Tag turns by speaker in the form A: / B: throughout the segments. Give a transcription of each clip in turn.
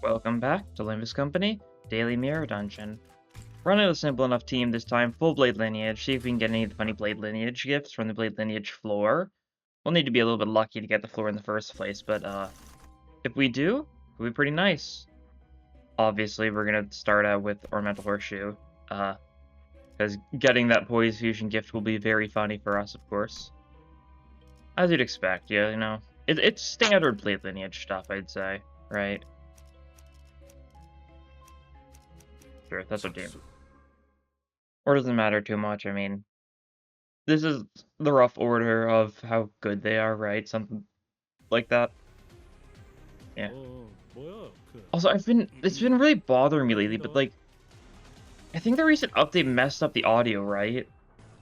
A: Welcome back to Limbus Company, Daily Mirror Dungeon. Running a simple enough team this time, full Blade Lineage, see if we can get any of the funny Blade Lineage gifts from the Blade Lineage floor. We'll need to be a little bit lucky to get the floor in the first place, but if we do, it'll be pretty nice. Obviously, we're gonna start out with Ornamental Horseshoe, because getting that Poise Fusion gift will be very funny for us, of course. As you'd expect, yeah, you know. It's standard Blade Lineage stuff, I'd say, right? Sure, that's what team. Or doesn't matter too much, I mean, this is the rough order of how good they are, right? Something like that. Yeah. Also, it's been really bothering me lately, but like, I think the recent update messed up the audio, right?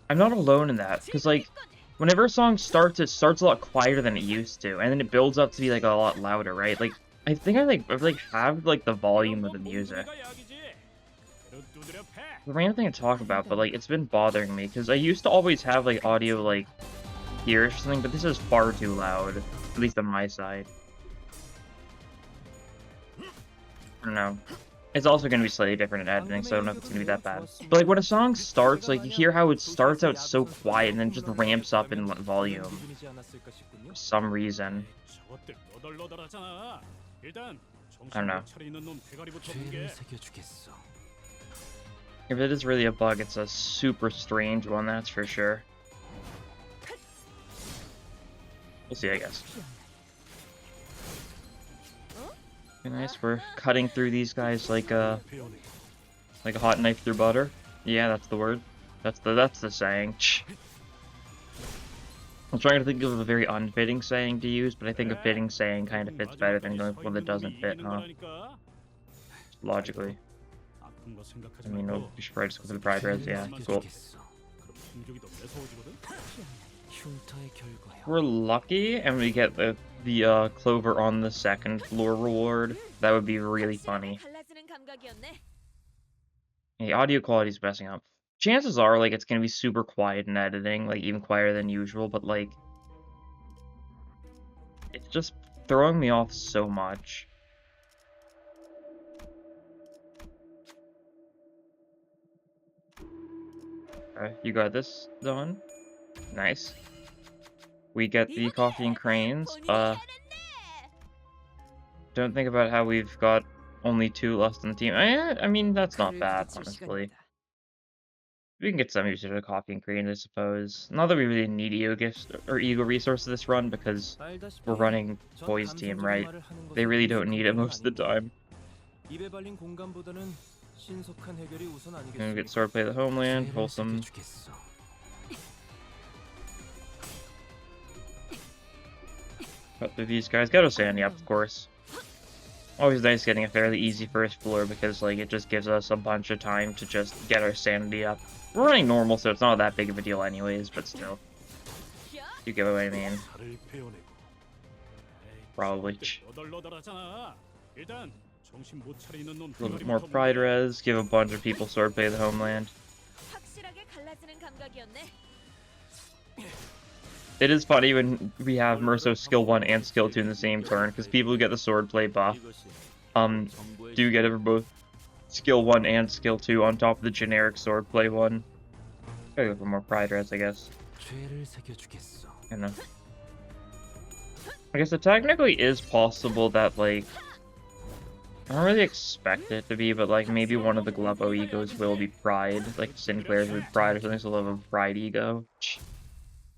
A: I'm not alone in that, because like, whenever a song starts, it starts a lot quieter than it used to, and then it builds up to be like a lot louder, right? Like, I think I have like the volume of the music. The random thing to talk about, but like it's been bothering me because I used to always have like audio like here or something, but this is far too loud, at least on my side. I don't know. It's also going to be slightly different in editing, so I don't know if it's going to be that bad. But like when a song starts, like you hear how it starts out so quiet and then just ramps up in volume for some reason. I don't know. If it is really a bug, it's a super strange one, that's for sure. We'll see, I guess. Okay, nice, we're cutting through these guys like a hot knife through butter. Yeah, that's the word. That's the saying. I'm trying to think of a very unfitting saying to use, but I think a fitting saying kind of fits better than going for one that doesn't fit, huh? Logically. I mean, we should probably just go for the pride res, yeah, cool. We're lucky, and we get the clover on the second floor reward. That would be really funny. The audio quality's messing up. Chances are, like, it's gonna be super quiet in editing, like, even quieter than usual, but, like, it's just throwing me off so much. You got this done. Nice. We get the coffee and cranes. Don't think about how we've got only 2 left in the team. I mean, that's not bad, honestly. We can get some usage of the coffee and cranes, I suppose. Not that we really need ego gifts or ego resources this run, because we're running Poise team, right? They really don't need it most of the time. Gonna get swordplay of the homeland, wholesome. Cut through these guys. Got Sandy up, of course. Always nice getting a fairly easy first floor because like it just gives us a bunch of time to just get our sanity up. We're running normal, so it's not that big of a deal anyways, but still. You get what I mean. Probably. A little bit more pride res, give a bunch of people swordplay of the homeland. It is funny when we have Merso skill 1 and skill 2 in the same turn, because people who get the swordplay buff do get it for both skill 1 and skill 2 on top of the generic swordplay one. Gotta go for more pride res, I guess. I know. I guess it technically is possible that, like, I don't really expect it to be, but like maybe one of the Gluppo egos will be pride, like Sinclair's with pride or something, so they'll have a pride ego.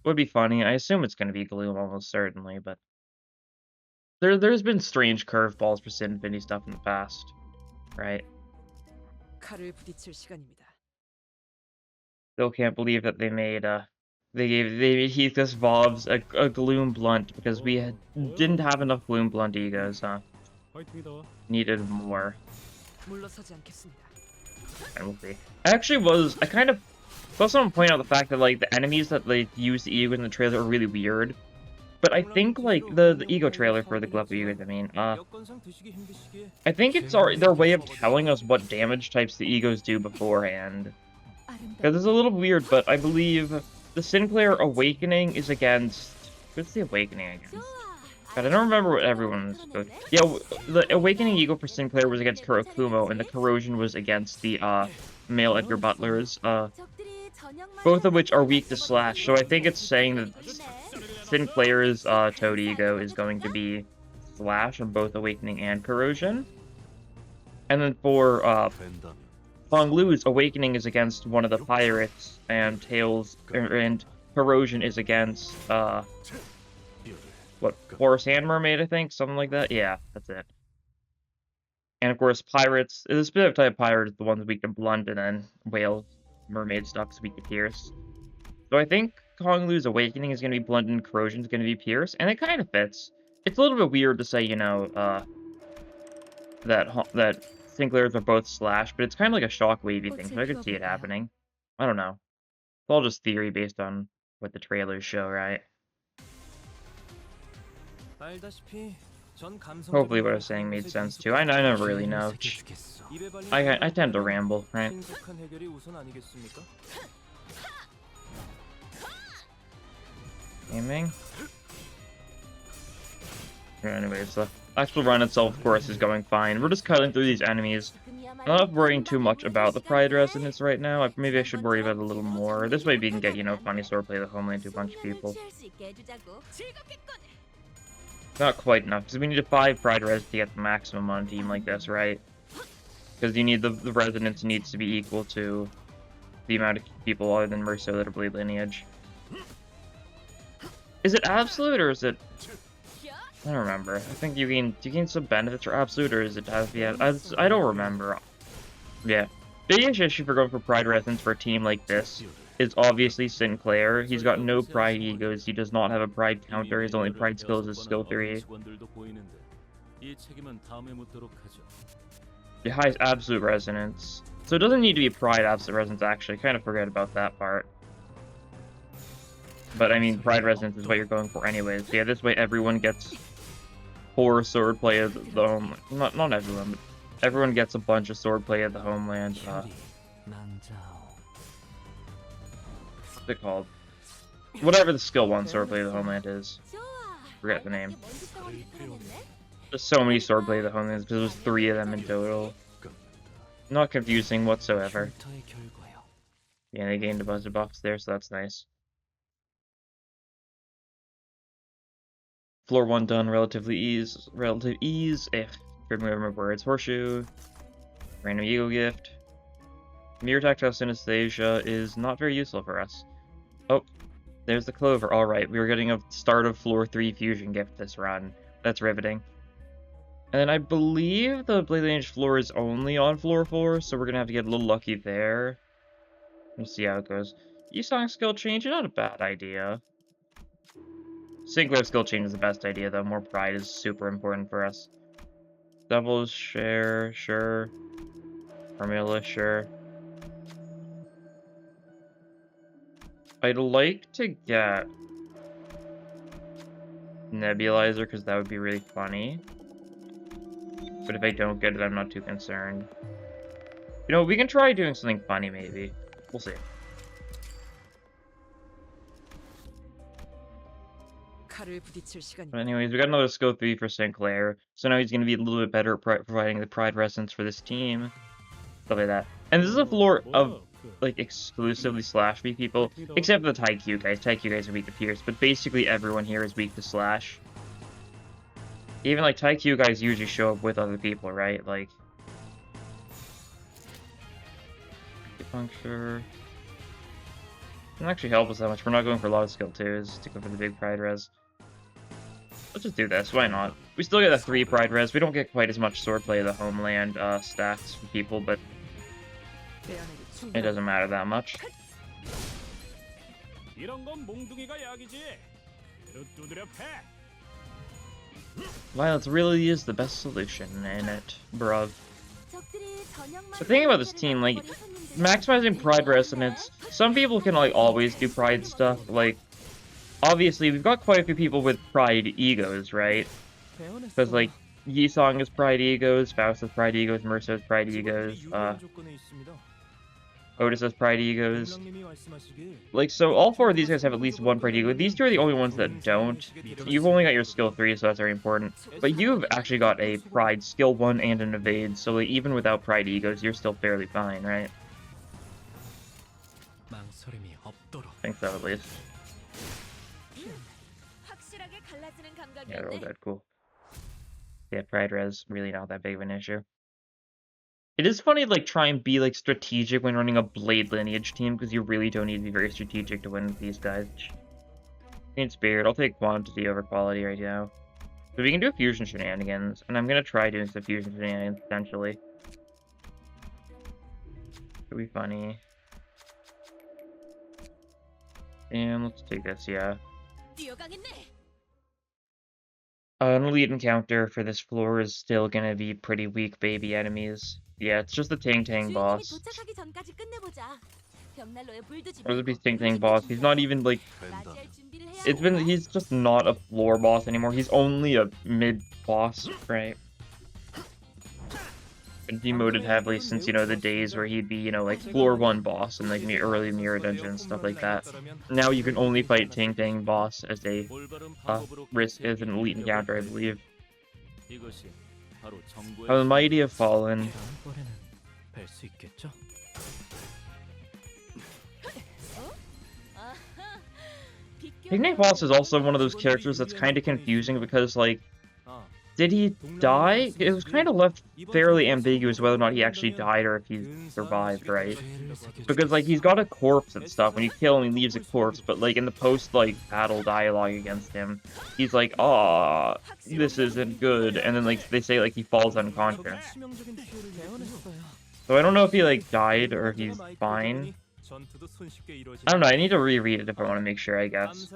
A: Would be funny. I assume it's going to be Gloom almost certainly, but there's been strange curveballs for Sinfinity stuff in the past, right? Still can't believe that they made they gave Heathus Vobs a Gloom Blunt because we didn't have enough Gloom Blunt egos, huh? Needed more. And we'll see. I kind of also want to point out the fact that like the enemies that they use the ego in the trailer are really weird. But I think like the ego trailer for the Gluppo egos, I mean, I think it's their way of telling us what damage types the egos do beforehand. Because it's a little weird, but I believe the Sinclair Awakening is against... What's the Awakening against? God, I don't remember what everyone was good. Yeah, the Awakening Ego for Sinclair was against Kurokumo, and the Corrosion was against the male Edgar Butlers, both of which are weak to Slash. So I think it's saying that Sinclair's Toad Ego is going to be Slash on both Awakening and Corrosion. And then for Hong Lu's Awakening is against one of the pirates, and and Corrosion is against what, Horse and Mermaid, I think? Something like that? Yeah, that's it. And of course, pirates, the specific type of pirate is the ones weak to Blunt, and then Whale, Mermaid stuff is weak to Pierce. So I think Hong Lu's Awakening is going to be Blunt and Corrosion is going to be Pierce, and it kind of fits. It's a little bit weird to say, you know, that Sinclairs are both Slash, but it's kind of like a shockwavy thing, so I could see it happening. I don't know. It's all just theory based on what the trailers show, right? Hopefully what I was saying made sense too. I never really know. I tend to ramble, right? Aiming. Anyways, the actual run itself, of course, is going fine. We're just cutting through these enemies. I'm not worrying too much about the Pride Resonance right now. Maybe I should worry about it a little more. This way we can get, you know, funny swordplay of the homeland to a bunch of people. Not quite enough, because we need a 5 Pride Res to get the maximum on a team like this, right? Because you need the resonance needs to be equal to the amount of people other than Merso that are Blade Lineage. Is it absolute, or is it... I don't remember. I think do you gain some benefits or absolute, or is it yeah, I don't remember. Yeah. Biggest issue for going for Pride Resonance for a team like this is obviously Sinclair. He's got no Pride Egos, he does not have a Pride counter, his only Pride skill is his skill 3. It has Absolute Resonance. So it doesn't need to be Pride Absolute Resonance, actually. Kind of forget about that part. But I mean, Pride Resonance is what you're going for anyways. So yeah, this way everyone gets 4 swordplay of the homeland. Not everyone, but everyone gets a bunch of swordplay of the homeland. What's it called? Whatever the skill 1 swordplay of the homeland is. Forget the name. There's so many swordplay of the homelands because there's 3 of them in total. Not confusing whatsoever. Yeah, they gained a bunch of buffs there, so that's nice. Floor 1 done, relative ease, remember words. Horseshoe, random ego gift. Mirror tactile synesthesia is not very useful for us. Oh, there's the clover. Alright, we were getting a start of floor 3 fusion gift this run. That's riveting. And then I believe the Blade Lineage floor is only on floor 4, so we're gonna have to get a little lucky there. Let's see how it goes. Yisong skill change, not a bad idea. Sinclair skill change is the best idea, though. More pride is super important for us. Devil's share, sure. Formula, sure. I'd like to get Nebulizer, because that would be really funny. But if I don't get it, I'm not too concerned. You know, we can try doing something funny, maybe. We'll see. But anyways, we got another skill 3 for Sinclair, so now he's going to be a little bit better at providing the Pride Resonance for this team. Stuff like that. And this is a floor of, like, exclusively Slash V people, except for the Taikyu guys. Taikyu guys are weak to Pierce, but basically everyone here is weak to Slash. Even, like, Taikyu guys usually show up with other people, right? Like... Puncture... Doesn't actually help us that much. We're not going for a lot of skill 2s to go for the big Pride Res. Let's just do this. Why not? We still get a 3 Pride Res. We don't get quite as much swordplay of the homeland stats for people, but it doesn't matter that much. Violence really is the best solution in it, bruv. The thing about this team, like, maximizing Pride Resonance, some people can, like, always do Pride stuff. Like, obviously, we've got quite a few people with Pride Egos, right? Because, like, Yisong has Pride Egos, Faust has Pride Egos, Mercer has Pride Egos, Otis has Pride Egos. Like, so all four of these guys have at least one Pride Ego. These two are the only ones that don't. You've only got your skill 3, so that's very important. But you've actually got a Pride skill 1 and an Evade, so like, even without Pride Egos, you're still fairly fine, right? I think so, at least. Yeah, they're all dead. Cool. Yeah, Pride Res, really not that big of an issue. It is funny to like try and be like strategic when running a Blade lineage team, because you really don't need to be very strategic to win with these guys. Need Spirit. I'll take quantity over quality right now. But we can do fusion shenanigans, and I'm gonna try doing some fusion shenanigans potentially. Could be funny. And let's take this, yeah. An elite encounter for this floor is still gonna be pretty weak baby enemies. Yeah, it's just the Ting Tang boss. Or the Ting Tang boss. He's not even like... he's just not a floor boss anymore. He's only a mid-boss, right? Been demoted heavily since, you know, the days where he'd be, you know, like floor 1 boss and like early mirror dungeons, stuff like that. Now you can only fight Ting Tang boss as a risk as an elite encounter, I believe. How the mighty have fallen. Ting Tang boss is also one of those characters that's kind of confusing because, like, did he die? It was kind of left fairly ambiguous whether or not he actually died or if he survived, right? Because, like, he's got a corpse and stuff. When you kill him, he leaves a corpse, but, like, in the post-battle dialogue against him, he's like, "Aw, this isn't good," and then, like, they say, like, he falls unconscious. So I don't know if he, like, died or if he's fine. I don't know, I need to reread it if I want to make sure, I guess.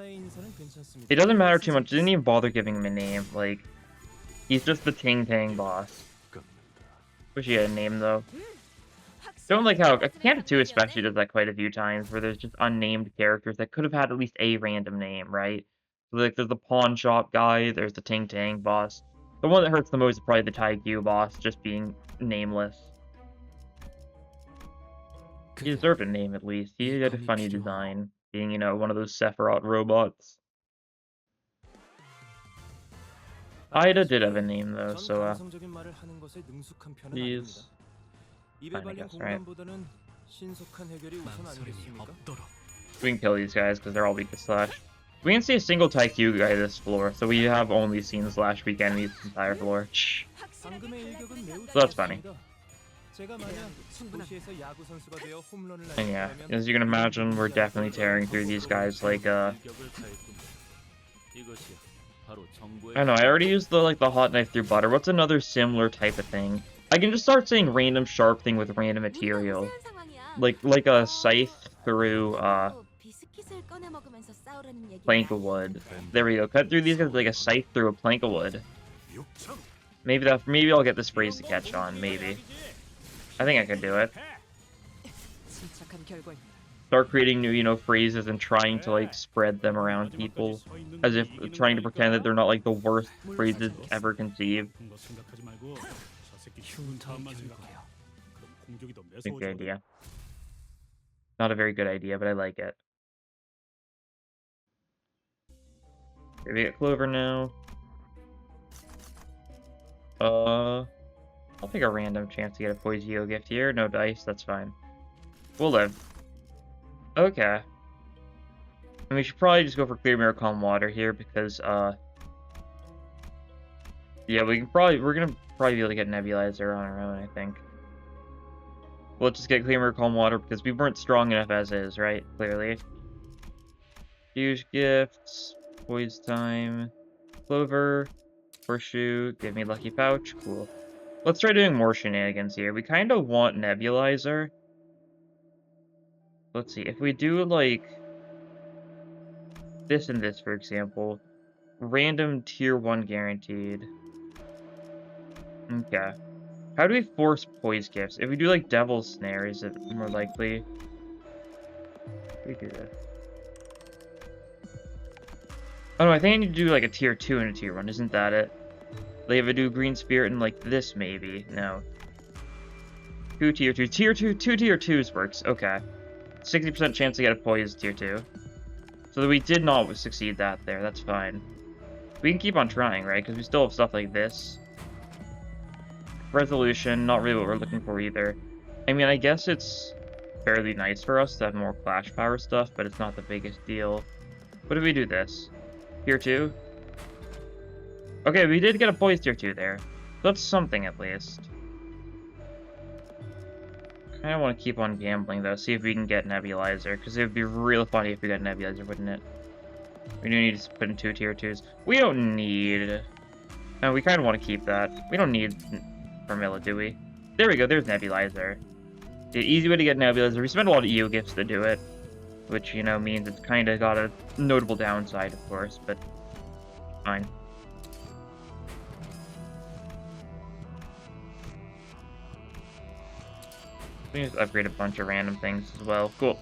A: It doesn't matter too much. I didn't even bother giving him a name, like... He's just the Ting Tang boss. Wish he had a name, though. Don't like how... Canada 2 especially does that quite a few times, where there's just unnamed characters that could have had at least a random name, right? So, like, there's the pawn shop guy, there's the Ting Tang boss. The one that hurts the most is probably the Taikyu boss, just being nameless. He deserved a name, at least. He had a funny design, being, you know, one of those Sephiroth robots. Ida did have a name, though, so, he's fine, I guess, right? We can kill these guys, because they're all weak to Slash. We can see a single Taikyu guy this floor, so we have only seen Slash weak enemies this entire floor. So that's funny. And yeah, as you can imagine, we're definitely tearing through these guys like, I don't know, I already used the hot knife through butter. What's another similar type of thing? I can just start saying random sharp thing with random material. Like a scythe through, plank of wood. There we go, cut through these guys like a scythe through a plank of wood. Maybe I'll get this phrase to catch on, maybe. I think I could do it. Start creating new, you know, phrases and trying to, like, spread them around people. As if trying to pretend that they're not, like, the worst phrases ever conceived. That's a good idea. Not a very good idea, but I like it. Okay, we get Clover now. I'll take a random chance to get a Poisio gift here. No dice, that's fine. We'll live. Okay. And we should probably just go for Clear Mirror Calm Water here because, yeah, we're gonna probably be able to get Nebulizer on our own, I think. We'll just get Clear Mirror Calm Water because we weren't strong enough as is, right? Clearly. Huge gifts. Poise time. Clover. Horseshoe. Give me Lucky Pouch. Cool. Let's try doing more shenanigans here. We kind of want Nebulizer. Let's see. If we do, like, this and this, for example. Random tier 1 guaranteed. Okay. How do we force poise gifts? If we do, like, Devil's Snare, is it more likely? We do this. Oh no, I think I need to do, like, a tier 2 and a tier 1. Isn't that it? Like, if I do Green Spirit and, like, this, maybe. No. 2 tier 2. Two tier 2s works. Okay. 60% chance to get a poise tier 2. So we did not succeed that there. That's fine. We can keep on trying, right? Because we still have stuff like this. Resolution, not really what we're looking for either. I mean, I guess it's fairly nice for us to have more clash power stuff, but it's not the biggest deal. What if we do this? Tier 2? Okay, we did get a poise tier 2 there. That's something at least. I want to keep on gambling though, see if we can get Nebulizer, because it would be real funny if we got Nebulizer, wouldn't it? We do need to put in 2 tier 2s. We don't need... No, we kind of want to keep that. We don't need Vermilla, do we? There we go, there's Nebulizer. The easy way to get Nebulizer. We spend a lot of EO gifts to do it, which, you know, means it's kind of got a notable downside, of course, but fine. We can just upgrade a bunch of random things as well. Cool.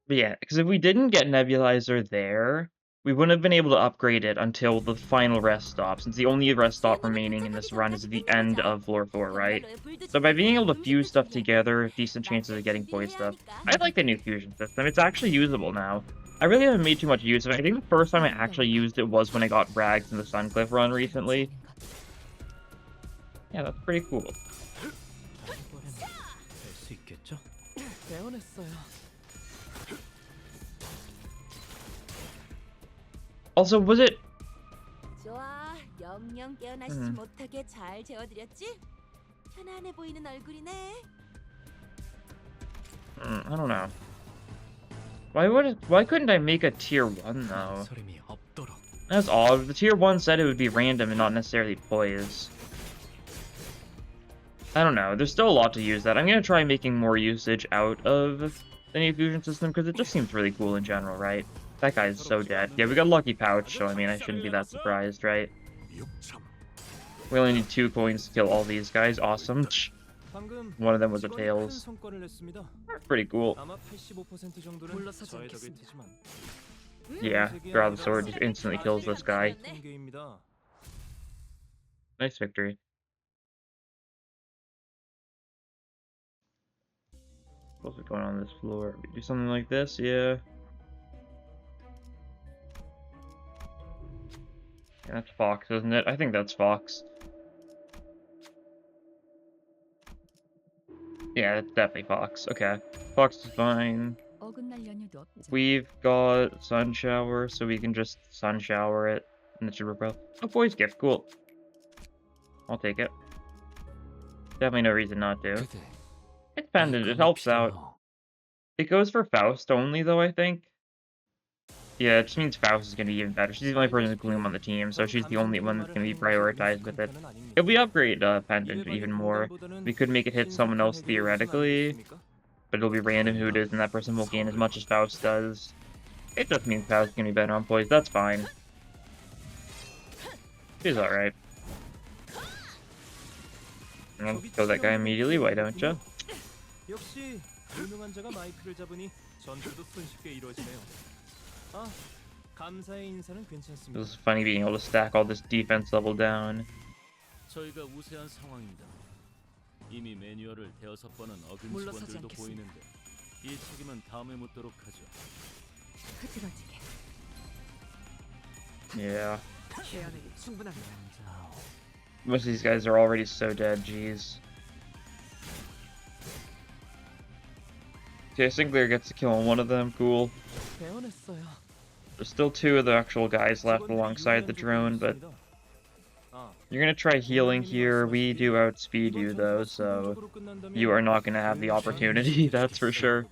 A: But yeah, because if we didn't get Nebulizer there, we wouldn't have been able to upgrade it until the final rest stop, since the only rest stop remaining in this run is at the end of floor 4, right? So by being able to fuse stuff together, decent chances of getting poise stuff. I like the new fusion system. It's actually usable now. I really haven't made too much use of it. I think the first time I actually used it was when I got Rags in the Suncliff run recently. Yeah, that's pretty cool. Also, was it... I don't know. Why couldn't I make a tier 1 though? That's odd. The tier 1 said it would be random and not necessarily poise. I don't know. There's still a lot to use that. I'm gonna try making more usage out of the new fusion system because it just seems really cool in general, right? That guy's so dead. Yeah, we got a lucky pouch, so I mean, I shouldn't be that surprised, right? We only need 2 coins to kill all these guys. Awesome. One of them was a Tails. Pretty cool. Yeah, draw the sword just instantly kills this guy. Nice victory. What's going on this floor? We do something like this, yeah. That's Fox, isn't it? I think that's Fox. Yeah, it's definitely Fox. Okay. Fox is fine. We've got Sun Shower, so we can just Sun Shower it. And it should repel. Oh, Boy's Gift. Cool. I'll take it. Definitely no reason not to. It's pendant. It helps out. It goes for Faust only, though, I think. Yeah, it just means Faust is going to be even better. She's the only person with Gloom on the team, so she's the only one that's going to be prioritized with it. If we upgrade Pendant even more, we could make it hit someone else theoretically, but it'll be random who it is, and that person won't gain as much as Faust does. It just means Faust is going to be better on poise. That's fine. She's alright. I'm going to kill that guy immediately, why don't you? It was funny being able to stack all this defense level down. Yeah. Most of these guys are already so dead, jeez. Okay, Sinclair gets to kill on one of them, cool. There's still 2 of the actual guys left alongside the drone, but you're gonna try healing here. We do outspeed you though, so you are not gonna have the opportunity, that's for sure.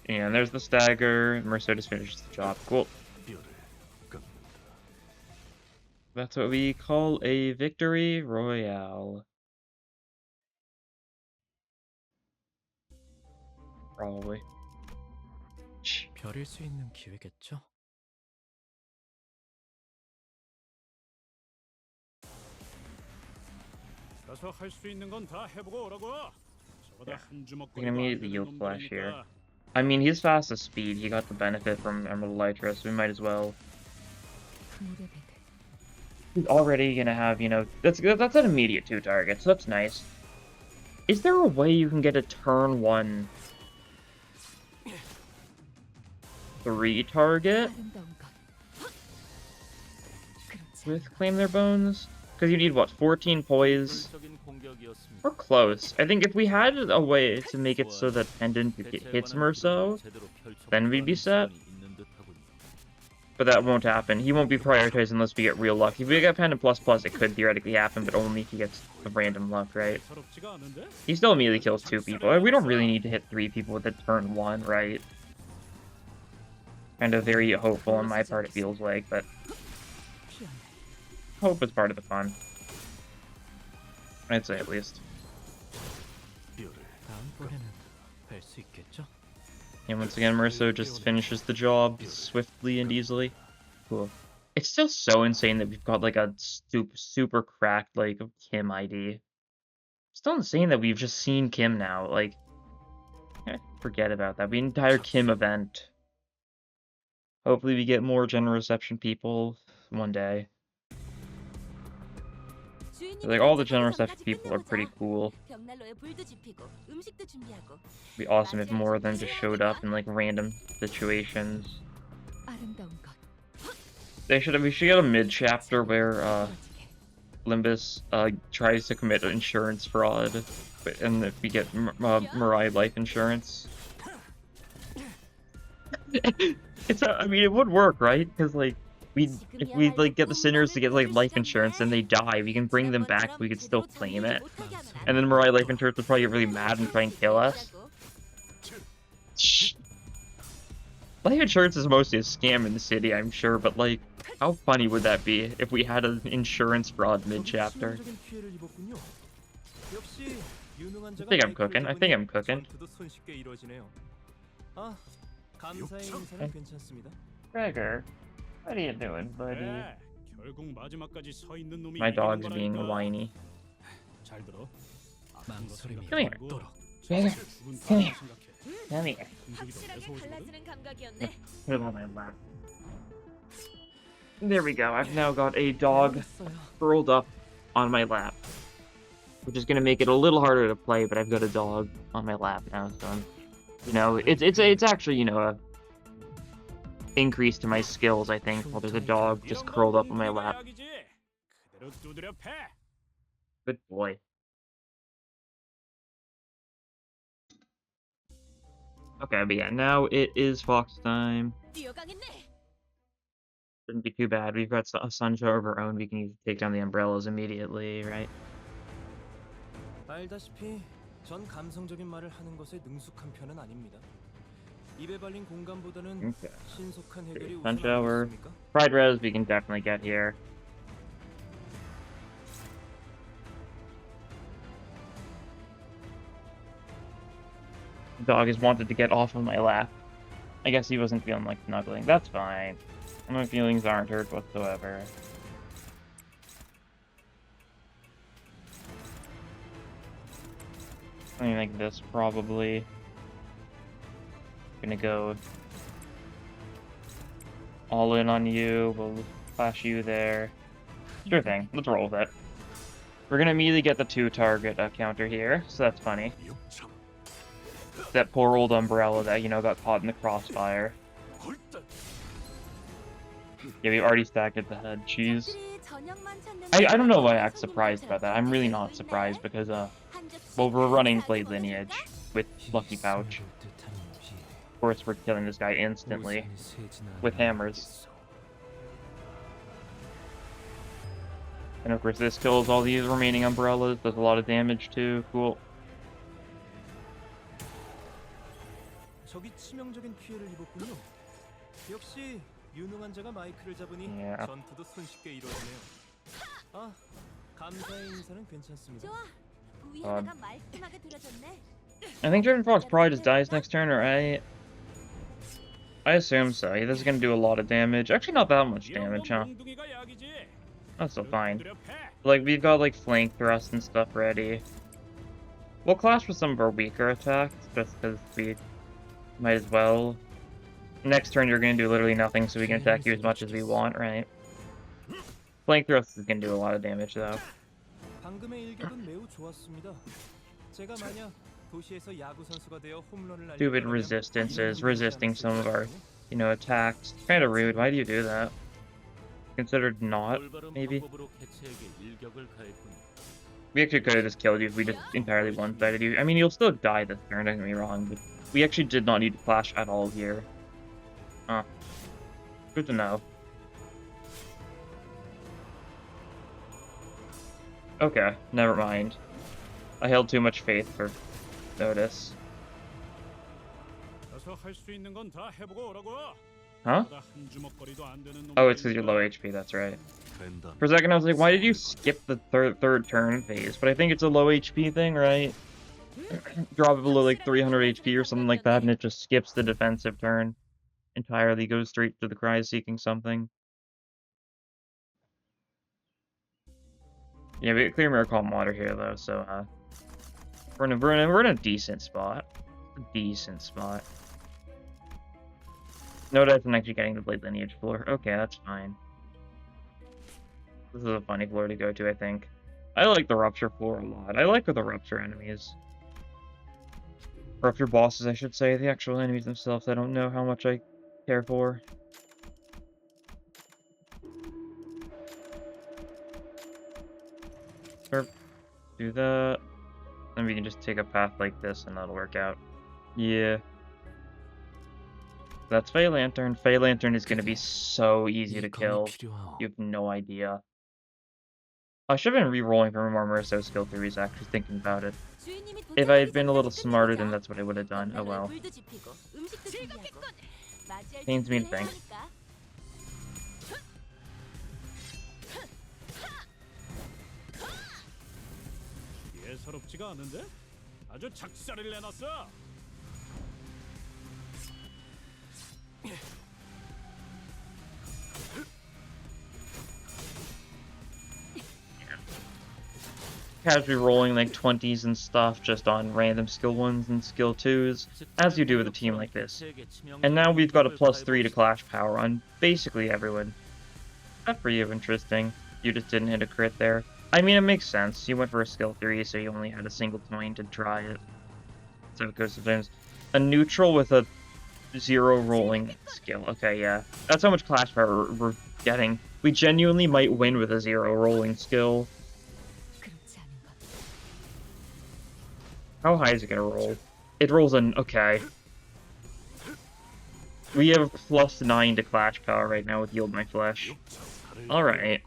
A: And there's the stagger. Mercer just finishes the job. Cool. That's what we call a victory royale. Probably. Yeah. We can immediately yield flash here. I mean, he's fast as speed. He got the benefit from Emerald Elytra, so we might as well. He's already gonna have, you know, that's an immediate 2 targets, so that's nice. Is there a way you can get a turn 1 3 target with Claim Their Bones? Because you need, what, 14 poise? We're close. I think if we had a way to make it so that Pendant hits Merso, then we'd be set. But that won't happen. He won't be prioritized unless we get real luck. If we get Pendant plus plus, it could theoretically happen, but only if he gets the random luck, right? He still immediately kills 2 people. We don't really need to hit 3 people with a turn 1, right? Kind of very hopeful on my part, it feels like, but hope is part of the fun. I'd say, at least. And once again, Merso just finishes the job swiftly and easily. Cool. It's still so insane that we've got, like, a super cracked, like, Kim ID. Still insane that we've just seen Kim now. Like, forget about that. The entire Kim event. Hopefully we get more general reception people one day. Like, all the general reception people are pretty cool. It'd be awesome if more of them just showed up in, like, random situations. We should get a mid-chapter where, Limbus, tries to commit insurance fraud, and if we get Mirai life insurance. I mean, it would work, right? Because, like, if we like get the sinners to get like life insurance and they die, we can bring them back. We could still claim it, and then Mirai life insurance would probably get really mad and try and kill us. Life insurance is mostly a scam in the city, I'm sure, but like, how funny would that be if we had an insurance fraud mid-chapter? I think I'm cooking. Gregor, what are you doing, buddy? My dog's being whiny. Come here. Gregor, come here. Come here. Put him on my lap. There we go. I've now got a dog curled up on my lap, which is gonna make it a little harder to play. But I've got a dog on my lap now, so you know, it's actually, you know, a increase to my skills, I think. Well, there's a dog just curled up on my lap. Good boy. Okay, but yeah, now it is fox time. Shouldn't be too bad. We've got a Sunshine of our own. We can take down the umbrellas immediately, right?
B: 알다시피 전 감성적인 말을 하는 것에 능숙한 편은 아닙니다. 입에 발린 공감보다는 신속한 해결이
A: 우선은 Pride Res we can definitely get here. The dog has wanted to get off of my lap. I guess he wasn't feeling like snuggling. That's fine. My feelings aren't hurt whatsoever. Something like this, probably. Gonna go all in on you. We'll flash you there. Sure thing. Let's roll with it. We're gonna immediately get the 2-target counter here, so that's funny. That poor old umbrella that, you know, got caught in the crossfire. Yeah, we already stacked at the head. Jeez. I don't know why I act surprised about that. I'm really not surprised because, well, we're running Blade Lineage with Lucky Pouch. Of course, we're killing this guy instantly with hammers. And of course, this kills all these remaining umbrellas. Does a lot of damage too. Cool.
B: 적이 치명적인 피해를 입었군요. 역시 유능한 자가 마이크를 잡으니 전투도 손쉽게 이루어지네요. 아, 감사의 인사는 괜찮습니다.
A: I think Driven Fox probably just dies next turn, right? I assume so. Yeah, this is gonna do a lot of damage. Actually, not that much damage, huh? That's still fine. Like, we've got, like, flank thrust and stuff ready. We'll clash with some of our weaker attacks, just because we Might as well. Next turn, you're going to do literally nothing, so we can attack you as much as we want, right? Flank thrust is going to do a lot of damage, though.
B: 방금의 일격은 매우 좋았습니다. 제가 만약 도시에서 야구 선수가 되어 홈런을
A: Stupid resistances, resisting some of our, you know, attacks. Kind of rude. Why do you do that? Considered not, maybe? We actually could have just killed you if we just entirely one-sided you. I mean, you'll still die this turn, don't get me wrong, but we actually did not need to clash at all here. Huh. Good to know. Okay, never mind. I held too much faith for notice. Huh? Oh, it's because you're low HP, that's right. For a second I was like, why did you skip the third turn phase? But I think it's a low HP thing, right? Drop it below like 300 HP or something like that, and it just skips the defensive turn entirely, goes straight to the cry seeking something. Yeah, we got clear mirror calm water here though, so we're in a decent spot. Decent spot. No, that's actually getting the blade lineage floor. Okay, that's fine. This is a funny floor to go to, I think. I like the rupture floor a lot. I like the rupture enemies. Rupture bosses, I should say. The actual enemies themselves, I don't know how much I care for. Do that. Then we can just take a path like this and that'll work out. Yeah. That's Fey Lantern. Fey Lantern is going to be so easy to kill. You have no idea. I should have been re-rolling from Marmora's skill 3s, actually thinking about it. If I had been a little smarter, then that's what I would have done. Oh well. Pains me to think.
C: 예사롭지가 않은데? 아주 작살을 내놨어.
A: Casually rolling like 20s and stuff just on random skill 1s and skill 2s, as you do with a team like this. And now we've got a +3 to clash power on basically everyone. That's pretty interesting. You just didn't hit a crit there. I mean, it makes sense. You went for a skill 3, so you only had a single coin to try it. So it goes sometimes. A neutral with a 0 rolling skill. Okay, yeah. That's how much clash power we're getting. We genuinely might win with a 0 rolling skill. How high is it gonna roll? It rolls an okay. We have +9 to clash power right now with Yield My Flesh. Alright.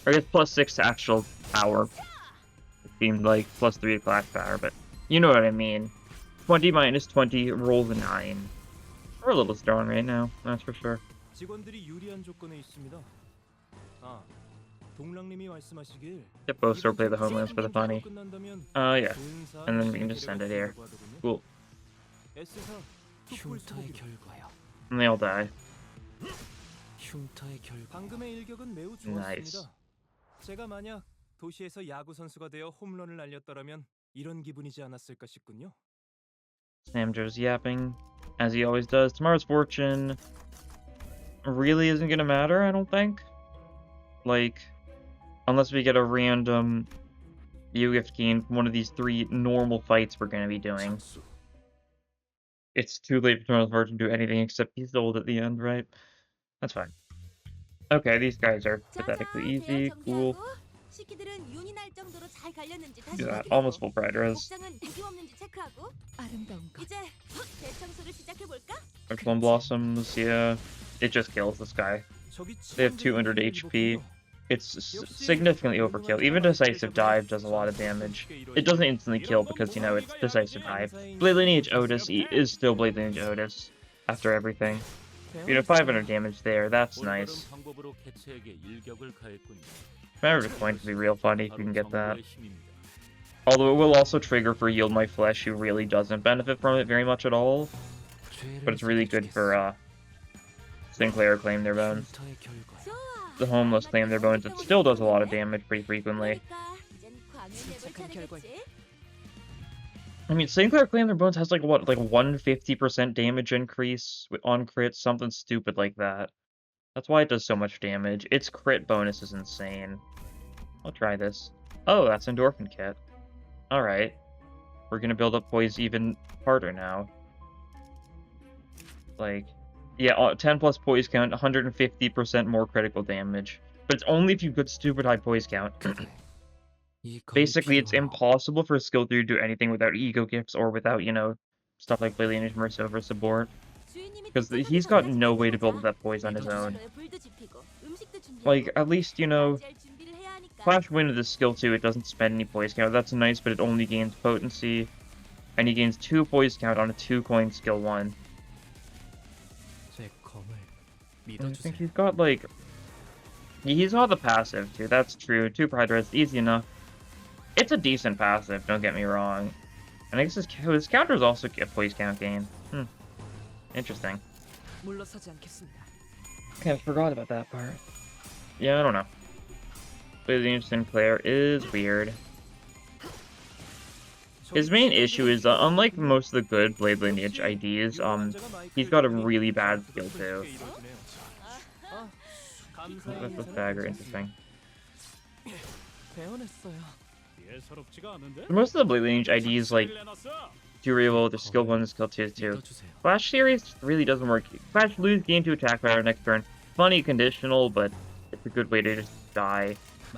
A: Or I guess +6 to actual power. It seemed like +3 to clash power, but you know what I mean. 20 minus 20 rolls a 9. We're a little strong right now, that's for sure. Yep, both still play the homelands for the funny. Yeah. And then we can just send it here. Cool. And they all die. Nice.
B: 제가 만약 도시에서 야구 선수가 되어 홈런을 날렸더라면 이런 기분이지 않았을까 싶군요.
A: Samjo's yapping, as he always does. Tomorrow's fortune really isn't gonna matter, I don't think. Like, unless we get a random gift gain from one of these 3 normal fights we're gonna be doing. It's too late for Tomorrow's fortune to do anything except he's old at the end, right? That's fine. Okay, these guys are pathetically easy. Cool. Do that. Almost full pride res. Plum Blossoms, yeah. It just kills this guy. They have 200 HP. It's significantly overkill. Even Decisive Dive does a lot of damage. It doesn't instantly kill because, you know, it's Decisive Dive. Blade Lineage Otis is still Blade Lineage Otis after everything. You know, 500 damage there, that's nice. Remember the coin to be real funny if you can get that. Although it will also trigger for Yield My Flesh, who really doesn't benefit from it very much at all. But it's really good for Sinclair Claim Their Bones. The Homeless Claim Their Bones, it still does a lot of damage pretty frequently. I mean, Sinclair Claim Their Bones has like what, like 150% damage increase on crit, something stupid like that. That's why it does so much damage. Its crit bonus is insane. I'll try this. Oh, that's Endorphin Kit. Alright. We're gonna build up poise even harder now. Like, yeah, 10 plus poise count, 150% more critical damage. But it's only if you've got stupid high poise count. Basically, it's impossible for skill 3 to do anything without ego gifts or without, you know, stuff like Brilliant Immersive for support. Because he's got no way to build up that poise on his own. Like, at least, you know, Flash Wind with his skill 2, it doesn't spend any poise count. That's nice, but it only gains potency. And he gains 2 poise count on a 2-coin skill 1. I think he's got, like... He's got the passive, too. That's true. 2 Pride Res, easy enough. It's a decent passive, don't get me wrong. And I guess his counters also get poise count gain. Interesting. Okay, I forgot about that part. Yeah, I don't know. Blazing Sinclair is weird. His main issue is, unlike most of the good Blade Lineage IDs, he's got a really bad skill too. That's a dagger, interesting. Most of the Blade Lineage IDs, like, do really well with their skill 1 and skill 2 too. Flash series really doesn't work. Flash lose gain to attack power next turn. Funny conditional, but it's a good way to just die.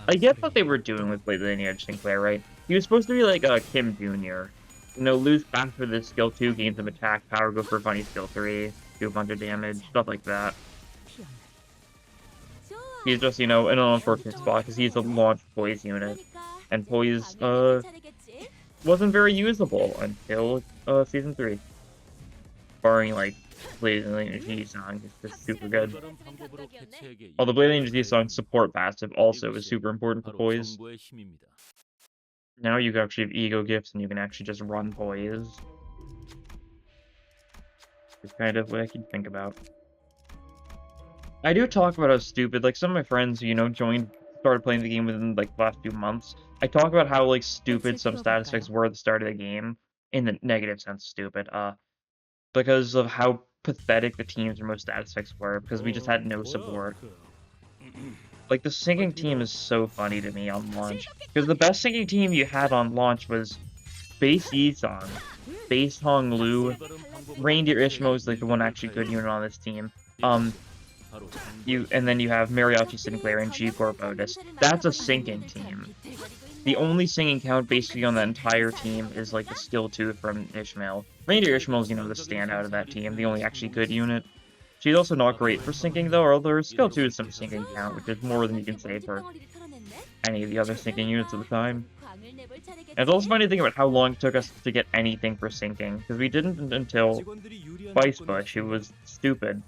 A: I get what they were doing with Blade Lineage Sinclair, right? He was supposed to be like Kim Jr. You know, lose back for the skill 2, gain some attack power, go for funny skill 3, do a bunch of damage, stuff like that. He's just, you know, in an unfortunate spot because he's a launch poise unit. And poise, wasn't very usable until, Season 3. Barring, like, Blade Lineage Z-Song is just super good. Although Blade Lineage Z-Song's support passive also is super important for poise. Now you can actually have ego gifts and you can actually just run poise. It's kind of what I can think about. I do talk about how stupid, like, some of my friends who, you know, started playing the game within, like, the last few months. I talk about how, like, stupid some status effects were at the start of the game. In the negative sense, stupid. Because of how pathetic the teams and most status effects were, because we just had no support. Like, the sinking team is so funny to me on launch. Because the best sinking team you had on launch was Base Yi-Song, Base Hong Lu, Reindeer Ishmo is, like, the one actually good unit on this team. And then you have Mariachi Sinclair and G-Corp Otis. That's a sinking team. The only singing count basically on that entire team is like the skill 2 from Ishmael. Reindeer Ishmael is, you know, the standout of that team, the only actually good unit. She's also not great for sinking though, although her skill 2 is some sinking count, which is more than you can say for any of the other sinking units at the time. And it's also funny to think about how long it took us to get anything for sinking, because we didn't until Spice Bush, who was stupid.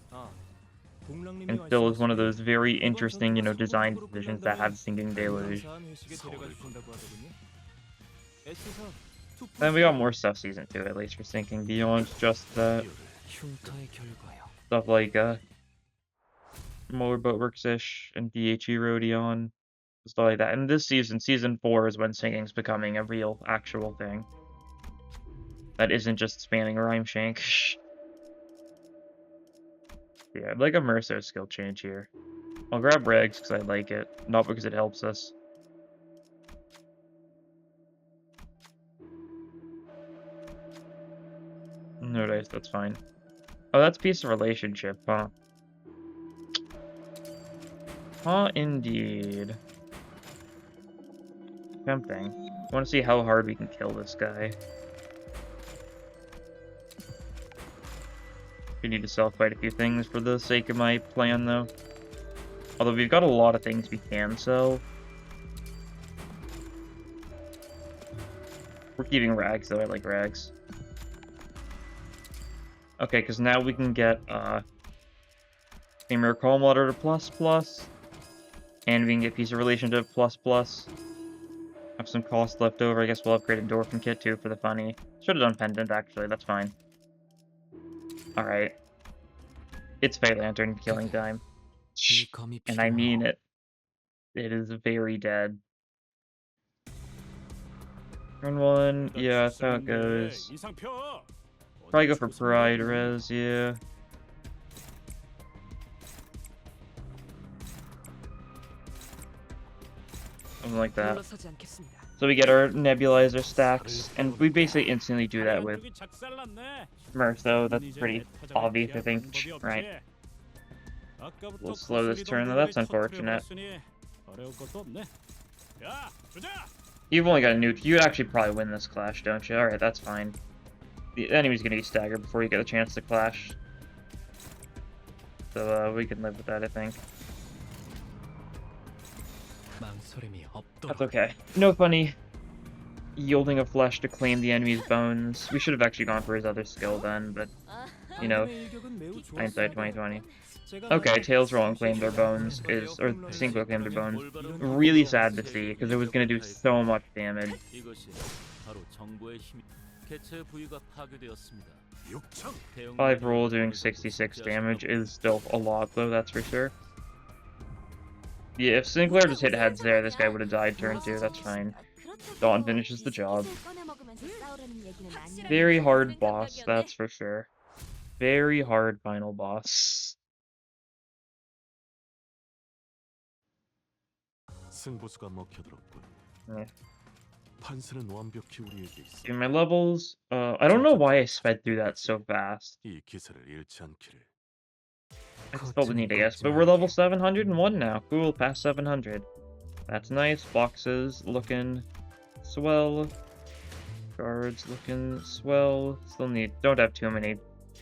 A: And still is one of those very interesting, you know, design decisions that have sinking deluge. And we got more stuff Season 2, at least, for sinking, beyond just that. Stuff like, Motorboat Works-ish and DHE Rodion, stuff like that. And this season, Season 4, is when sinking's becoming a real, actual thing. That isn't just spamming Rhyme Shank. Yeah, I'd like a Mercer skill change here. I'll grab Regs because I like it, not because it helps us. No dice, that's fine. Oh, that's Piece of Relationship, huh? Huh, indeed. Tempting. I want to see how hard we can kill this guy. We need to self-fight a few things for the sake of my plan, though. Although we've got a lot of things we can sell. We're keeping Rags, though. I like Rags. Okay, because now we can get, Premier Calm Water to ++. And we can get Piece of Relation to ++. Have some cost left over. I guess we'll upgrade Endorphin Kit, too, for the funny. Should have done Pendant, actually. That's fine. Alright. It's Fey Lantern killing time. And I mean it. It is very dead. Turn 1, yeah, that's how it goes.
C: 이상표.
A: Probably go for Pride Res, yeah. Something like that. So we get our nebulizer stacks, and we basically instantly do that with Merso. That's pretty obvious, I think, right? We'll slow this turn, though. That's unfortunate. You've only got a nuke. You actually probably win this clash, don't you? Alright, that's fine. The enemy's gonna be staggered before you get a chance to clash. So, we can live with that, I think. That's okay. No funny yielding of flesh to claim the enemy's bones. We should have actually gone for his other skill then, but, you know, hindsight 2020. Okay, Tails Roll and claim their bones is, or Synchro claim their bones. Really sad to see, because it was going to do so much damage. 5 roll doing 66 damage is still a lot, though, that's for sure. Yeah, if Sinclair just hit heads there, this guy would have died turn 2, that's fine. Dawn finishes the job. Very hard boss, that's for sure. Very hard final boss. Yeah. In my levels, I don't know why I sped through that so fast. I just felt the need, I guess. But we're level 701 now. Cool, past 700. That's nice. Boxes looking swell. Shards looking swell. Still don't have too many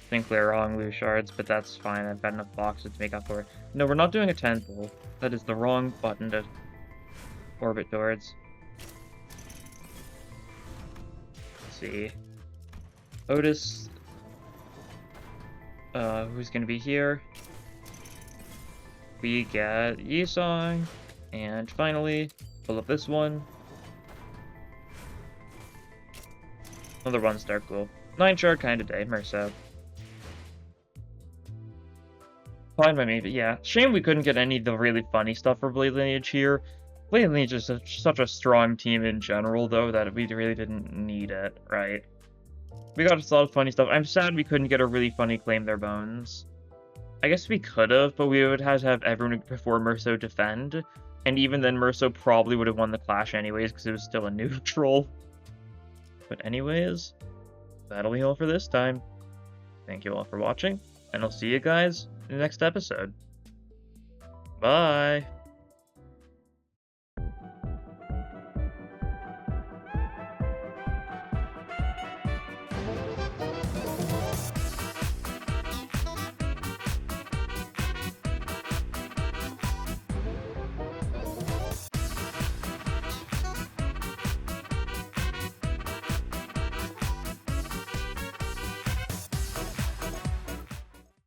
A: Sinclair Honglu shards, but that's fine. I've got enough boxes to make up for it. No, we're not doing a temple. That is the wrong button to orbit towards. Let's see. Otis. Who's gonna be here? We get Yisong. And finally, pull up this one. Another 1-star, cool. 9-shard kind of day, Merso. Fine by me, but yeah. Shame we couldn't get any of the really funny stuff for Blade Lineage here. Blade Lineage is such a strong team in general, though, that we really didn't need it, right? We got a lot of funny stuff. I'm sad we couldn't get a really funny Claim Their Bones. I guess we could have, but we would have to have everyone before Merso defend. And even then, Merso probably would have won the clash anyways, because it was still a neutral. But anyways, that'll be all for this time. Thank you all for watching, and I'll see you guys in the next episode. Bye!